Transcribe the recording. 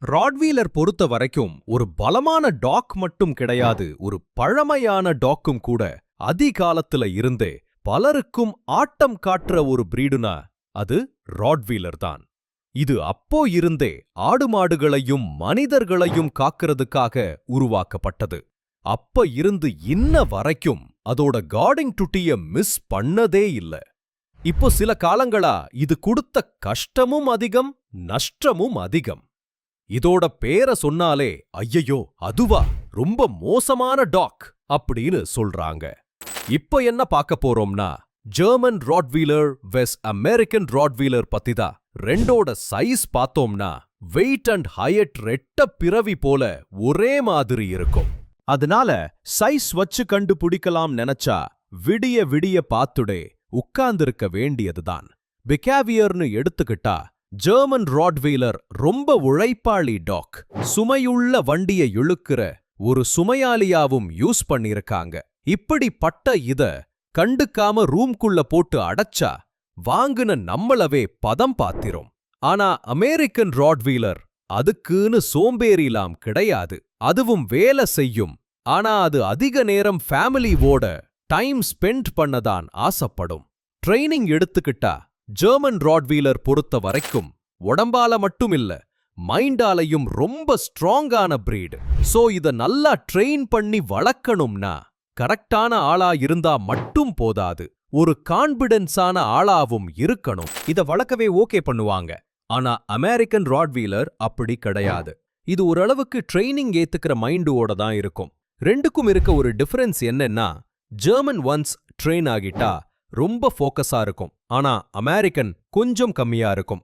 Rottweiler பொறுத்த வரைக்கும் ஒரு பலமான டாக் மட்டும் கிடையாது, ஒரு பழமையான டாக்கும் கூட. அதிகாலத்துல இருந்தே பலருக்கும் ஆட்டம் காட்டுற ஒரு பிரீடுனா அது ராட்வீலர் தான். இது அப்போ இருந்தே ஆடு மாடுகளையும் மனிதர்களையும் காக்கிறதுக்காக உருவாக்கப்பட்டது. அப்ப இருந்து இன்ன வரைக்கும் அதோட கார்டிங் டுட்டிய மிஸ் பண்ணதே இல்ல. இப்போ சில காலங்களா இது கொடுத்த கஷ்டமும் அதிகம், நஷ்டமும் அதிகம். இதோட பேர சொன்னாலே ஐயையோ அதுவா ரொம்ப மோசமான டாக் அப்படின்னு சொல்றாங்க. இப்ப என்ன பார்க்க போறோம்னா ஜெர்மன் ராட்வீலர் வெஸ் அமெரிக்கன் ராட்வீலர் பத்திதான். ரெண்டோட சைஸ் பார்த்தோம்னா வெயிட் அண்ட் ஹைட் ரெட்ட பிறவி போல ஒரே மாதிரி இருக்கும். அதனால சைஸ் வச்சு கண்டுபிடிக்கலாம் நினைச்சா விடிய விடிய பார்த்துடே உட்கார்ந்திருக்க வேண்டியதுதான். பிகாவியர்னு எடுத்துக்கிட்டா ஜெர்மன் ராட்வீலர் ரொம்ப உழைப்பாளி டாக். சுமையுள்ள வண்டியை இழுக்கிற ஒரு சுமையாளியாவும் யூஸ் பண்ணிருக்காங்க. இப்படிப்பட்ட இத கண்டுக்காம ரூம்குள்ள போட்டு அடைச்சா வாங்குன நம்மளவே பதம் பாத்திரும். ஆனா அமெரிக்கன் ராட்வீலர் அதுக்குன்னு சோம்பேறிலாம் கிடையாது. அதுவும் வேலை செய்யும். ஆனா அது அதிக நேரம் ஃபேமிலிவோட டைம் ஸ்பெண்ட் பண்ணதான் ஆசைப்படும். ட்ரைனிங் எடுத்துக்கிட்டா ஜெர்மன் ராட்வீலர் பொறுத்த வரைக்கும் உடம்பால மட்டும் இல்ல மைண்டாலையும் ரொம்ப ஸ்ட்ராங்கான பிரீடு. சோ இத நல்லா ட்ரெயின் பண்ணி வளர்க்கணும்னா கரெக்டான ஆளா இருந்தா மட்டும் போதாது, ஒரு கான்பிடன்ஸான ஆளாவும் இருக்கணும். இத வளர்க்கவே ஓகே பண்ணுவாங்க. ஆனா அமெரிக்கன் ராட்வீலர் அப்படி கிடையாது. இது ஓரளவுக்கு ட்ரெயினிங் ஏத்துக்கிற மைண்டோட தான் இருக்கும். ரெண்டுக்கும் இருக்க ஒரு டிஃபரன்ஸ் என்னன்னா, ஜெர்மன் ஒன்ஸ் ட்ரெயின் ஆகிட்டா ரொம்ப ஃபோக்கஸா இருக்கும். ஆனா அமெரிக்கன் கொஞ்சம் கம்மியா இருக்கும்.